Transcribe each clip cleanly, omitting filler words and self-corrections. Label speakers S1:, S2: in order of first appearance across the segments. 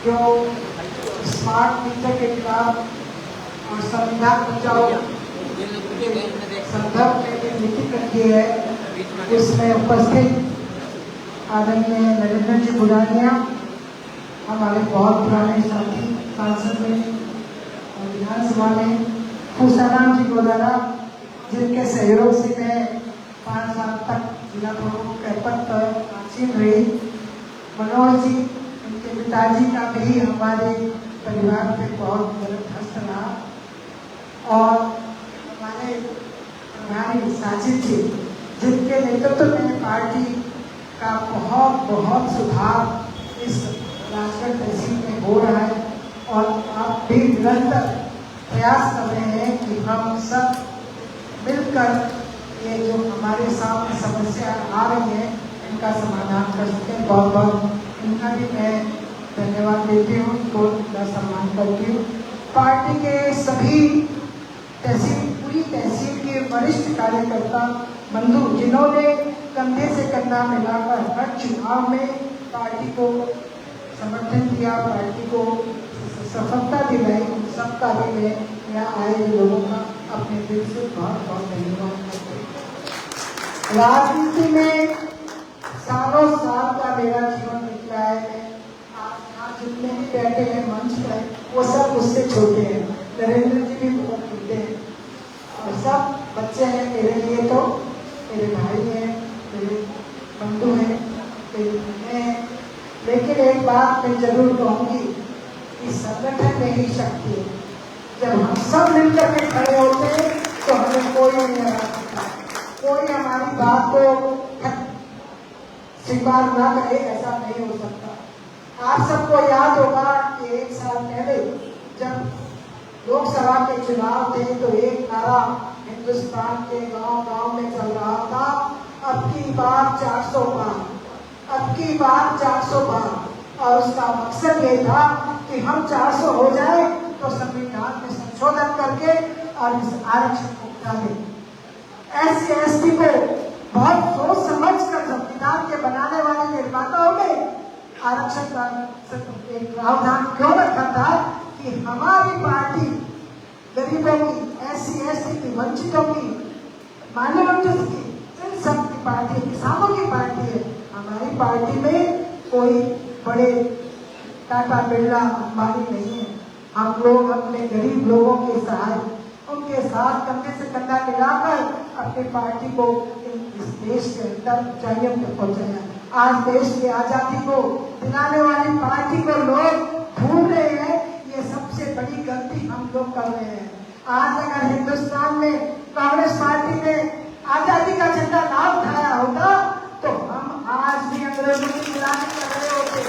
S1: जो smart meter के खिलाफ और संविधान बचाओ संदर्भ में भी लिखित रखी है, उसमें उपस्थित आदरणीय नरेंद्र जी बुरानिया, हमारे बहुत पुराने साथी सांसद में और विधानसभा में, फूसाराम जी गोदारा, जिनके सहयोग से मैं 5 साल तक जिला प्रमुख के पद पर आसीन रही, मनोज जी, उनके पिताजी का भी हमारे परिवार पे बहुत गलत हस्त रहा, और हमारे प्रभारी साजिद जी, जिनके नेतृत्व में पार्टी का बहुत सुधार इस राजगढ़ तहसील में हो रहा है, और आप भी निरंतर प्रयास कर रहे हैं कि हम सब मिलकर ये जो हमारे सामने समस्या आ रही है इनका समाधान कर सकें। बहुत बहुत इनका भी मैं धन्यवाद देती हूँ, इनका सम्मान करती हूँ। पार्टी के सभी पूरी तहसील के वरिष्ठ कार्यकर्ता बंधु, जिन्होंने कंधे से कंधा मिलाकर हर चुनाव में पार्टी को समर्थन दिया, पार्टी को सफलता दिलाई, उन सबका भी मैं यहाँ आए लोगों का अपने दिल से बहुत बहुत धन्यवाद करते हैं। राजनीति में सालों साल का मेरा जीवन निकला है। आज जितने भी बैठे हैं मंच पर, वो सब मुझसे छोटे हैं, नरेंद्र जी भी बहुत छोटे हैं, और सब बच्चे हैं मेरे लिए, तो मेरे भाई हैं, मेरे बंधु हैं, मेरे बहनें हैं। लेकिन एक बात मैं जरूर कहूँगी कि संगठन में ही शक्ति है। जब हम सब मिलकर के खड़े होते हैं तो हमें कोई नहीं हरा सकता, कोई हमारी बात को स्वीकार ना करे, ऐसा नहीं हो सकता। आप सबको याद होगा कि 1 साल पहले जब लोकसभा के चुनाव थे तो एक नारा हिंदुस्तान के गांव-गांव में चल रहा था, अब की बार 400 पार, अब की बार 400 पार, और उसका मकसद ये था कि हम 400 हो जाए तो संविधान में संशोधन करके और इस आरक्षण को उठा दें। SC/ST को बहुत सोच समझ कर संविधान के बनाने वाले निर्माताओं ने आरक्षण का एक प्रावधान क्यों रखा था कि हमारी पार्टी गरीबों की, SC/ST की, वंचितों की, माइनॉरिटीज की, इन सब की पार्टी, किसानों की पार्टी है। हमारी पार्टी में कोई बड़े टाटा बिरला अंबानी नहीं है। हम लोग अपने गरीब लोगों के सहाय, उनके साथ कंधे से कंधा मिलाकर अपनी पार्टी को इस देश के अंदर ऊंचाइयों तक पहुंचाया। आज देश की आजादी को दिलाने वाली पार्टी को लोग भूल रहे हैं, ये सबसे बड़ी गलती हम लोग कर रहे हैं। आज अगर हिंदुस्तान में कांग्रेस पार्टी ने आजादी का झंडा ना उठाया होता तो हम आज भी अंग्रेजों की गुलामी कर रहे होते।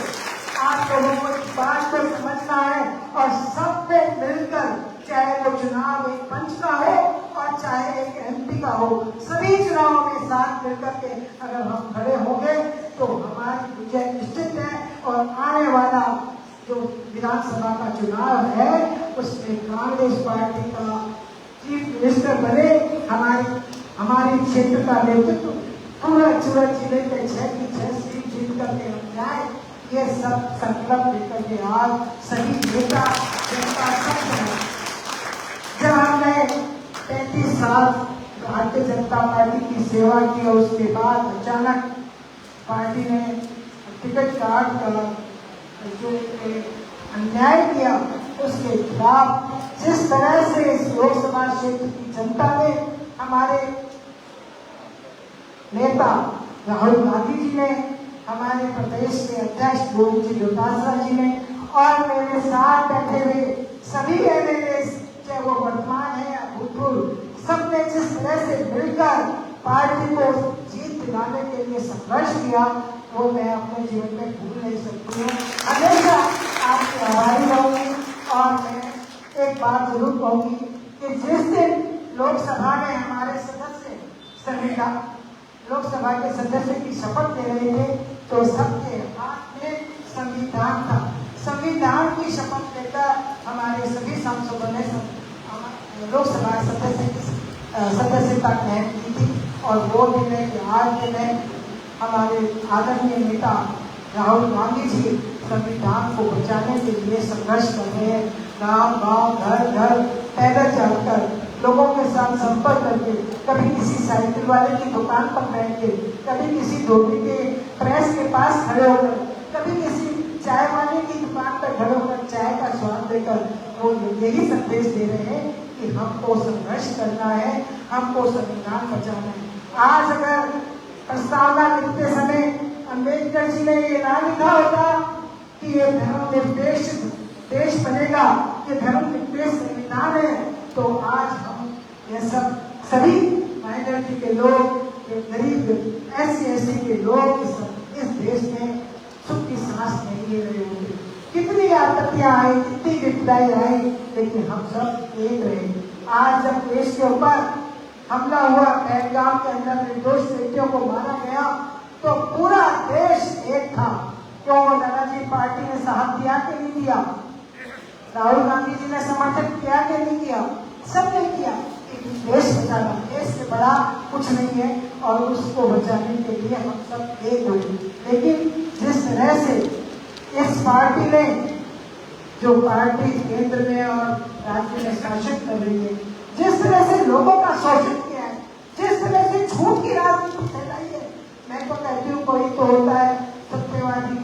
S1: आप लोगों को इस बात को समझना है और सबको मिलकर, चाहे वो चुनाव एक पंच का हो और चाहे एक MP का हो, सभी चुनावों में साथ मिलकर के अगर हम खड़े होंगे तो हमारी विजय निश्चित है। और आने वाला जो विधानसभा का चुनाव है उसमें कांग्रेस पार्टी का चीफ मिनिस्टर बने, हमारी क्षेत्र का नेतृत्व पूरा सूरत जिले के 6 की 6 सीट जीत करके हम जाए, ये सब संकल्प लेकर के आज सभी नेता जनता सब है। जब हमने 35 साल भारतीय जनता पार्टी की सेवा की और उसके बाद अचानक पार्टी ने टिकट काट कर जो अन्याय किया, उसके खिलाफ जिस तरह से इस लोकसभा क्षेत्र की जनता ने, हमारे नेता राहुल गांधी जी ने, हमारे प्रदेश के अध्यक्ष गोविंद जी डोटासरा जी ने, और मेरे साथ बैठे हुए सभी MLA, चाहे वो वर्तमान है या भूतपूर्व, सबने जिस तरह से मिलकर पार्टी को जीत दिलाने के लिए संघर्ष किया, वो मैं अपने जीवन में भूल नहीं सकती हूँ। हमेशा आपके आभारी रहूंगी। और मैं एक बात जरूर कहूंगी कि जिस दिन लोकसभा में हमारे सदस्य लोकसभा के सदस्य की शपथ ले रहे थे तो सबके हाथ में संविधान था। संविधान की शपथ लेकर हमारे सभी सांसदों ने लोकसभा सदस्यता ग्रहण की थी, और वो दिन है कि आज दिन है हमारे आदरणीय नेता राहुल गांधी जी संविधान को बचाने के लिए संघर्ष कर रहे हैं। गांव गांव घर घर पैदल चलकर लोगों के साथ संपर्क करके, कभी किसी साइकिल वाले की दुकान पर बैठ के, कभी किसी धोबी के प्रेस के पास खड़े होकर, कभी किसी चाय वाले की दुकान पर खड़े होकर चाय का स्वाद देकर वो यही संदेश दे रहे हैं कि हमको संघर्ष करना है, हमको संविधान बचाना है। आज अगर प्रस्तावना लिखते समय अम्बेडकर जी ने ये ना लिखा होता कि ये धर्मनिरपेक्ष देश बनेगा, ये धर्मनिरपेक्ष संविधान है, तो आज हम ये सब सभी माइनॉरिटी के लोग, गरीब SC/ST के लोग इस देश में सुख की सांस नहीं ले रहे होंगे। कितनी आपत्तियां आई, कितनी विपदाएं आई, लेकिन हम सब एक रहे। आज जब देश के ऊपर हमला हुआ, पहलगाम के अंदर निर्दोष व्यक्तियों को मारा गया, तो पूरा देश एक था। क्यों दादाजी पार्टी ने साथ दिया कि नहीं दिया? राहुल गांधी जी ने समर्थन किया कि नहीं किया? सबने किया। देश बचाना, देश से बड़ा कुछ नहीं है और उसको बचाने के लिए हम सब एक होंगे। लेकिन जिस तरह से इस पार्टी ने, जो पार्टी केंद्र में और राज्य में शासन कर रही है, जिस तरह से लोगों का शोषण किया है, जिस तरह से झूठ की राजनीति फैलाई है, मैं तो कहती हूँ कोई तो होता है सत्यवादी,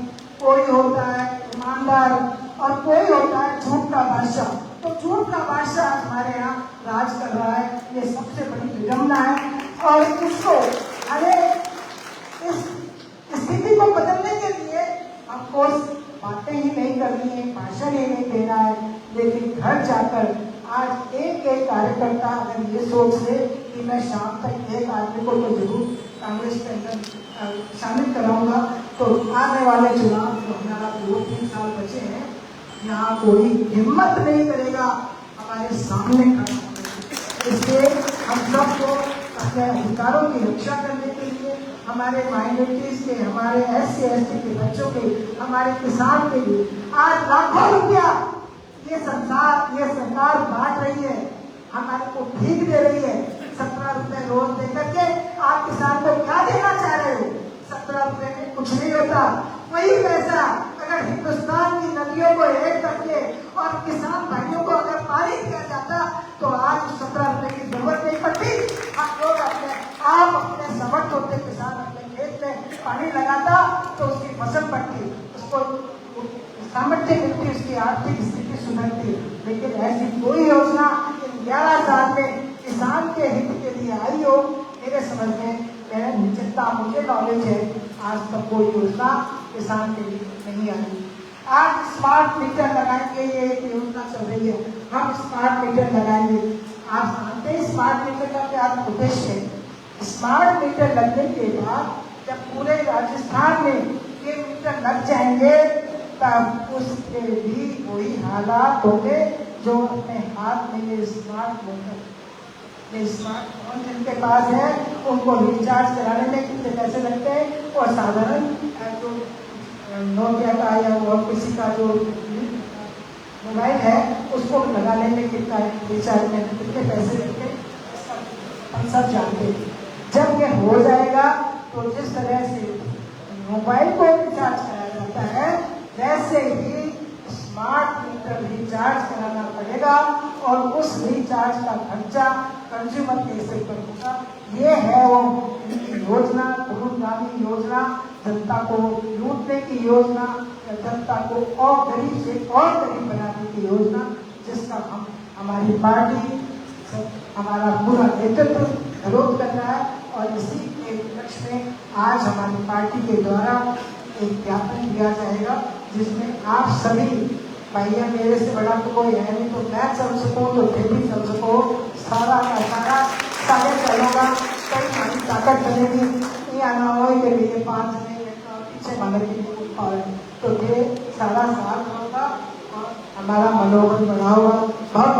S1: कोई होता है ईमानदार और कोई होता है झूठ का बादशाह। तो झूठ का बादशाह हमारे यहाँ राज कर रहा है, ये सबसे बड़ी विडंबना है। और इसको हमें इस स्थिति को बदलने के लिए हमको बातें ही नहीं करनी है, भाषण ही नहीं देना है, लेकिन घर जाकर आज एक एक कार्यकर्ता अगर ये सोच ले कि मैं शाम तक एक आदमी को तो जरूर कांग्रेस के अंदर शामिल कराऊंगा, तो आने वाले चुनाव में हमारा 2-3 साल बचे हैं, यहाँ कोई हिम्मत नहीं करेगा हमारे सामने खड़ा होने। इसलिए हम सबको अपने अधिकारों की रक्षा करने के लिए, हमारे माइनॉरिटीज के, हमारे SC/ST के बच्चों के, हमारे किसान के लिए आज लाखों रुपया ये सरकार बांट रही है, हमारे को भीख दे रही है। 17 रुपए रोज दे करके आप किसान को क्या देना चाह रहे हो? 17 रुपए में कुछ नहीं होता। वही पैसा अगर हिंदुस्तान की नदियों को एक करके और किसान भाइयों को अगर पानी दिया जाता तो आज 17 रुपए की जरूरत नहीं पड़ती। आप लोग अपने समर्थ होते किसान अपने खेत में पानी लगाता तो उसकी फसल बढ़ती, उसको सामर्थ्य मिलती, उसकी आर्थिक स्थिति सुधरती। लेकिन ऐसी कोई योजना इन 11 साल में किसान के हित के लिए आई हो, मेरे समझ में, जितना मुझे नॉलेज है, आज तक कोई योजना किसान के लिए नहीं आई। आज स्मार्ट मीटर लगाएंगे, ये एक योजना चल रही है, हम स्मार्ट मीटर लगाएंगे। आप जानते हैं स्मार्ट मीटर का क्या उद्देश्य है? स्मार्ट मीटर लगने के बाद जब पूरे राजस्थान में ये मीटर लग जाएंगे, तब उसके भी वही हालात होंगे जो अपने हाथ में ये स्मार्टफोन जिनके पास है, उनको रिचार्ज कराने में कितने पैसे लगते हैं, और साधारण जो नोकिया का या वो किसी का जो मोबाइल है उसको लगाने में कितना रिचार्ज में कितने पैसे लगते हैं, हम सब जानते हैं। जब ये हो जाएगा तो जिस तरह से मोबाइल को रिचार्ज कराया जाता है, वैसे ही स्मार्ट मीटर रिचार्ज कराना पड़ेगा और उस रिचार्ज का खर्चा कंज्यूमर कैसे करेगा। ये है वो योजना, दूरगामी योजना, जनता को लूटने की योजना, जनता को और गरीब से और गरीब बनाने की योजना, जिसका हमारी पार्टी, हमारा पूरा नेतृत्व विरोध कर रहा है। और इसी के लक्ष्य में आज हमारी पार्टी के द्वारा एक ज्ञापन दिया जाएगा, जिसमें आप सभी भैया, मेरे से बड़ा तो कोई है नहीं, तो मैं चल सकूँ तो फिर भी चल सको, सारा का सारा सारे चलेगा, कई हमारी ताकत बनेगी। ये आना हो के लिए 5 जने पीछे मगर की और तो ये सारा साथ होगा और हमारा मनोबल बढ़ा होगा। बहुत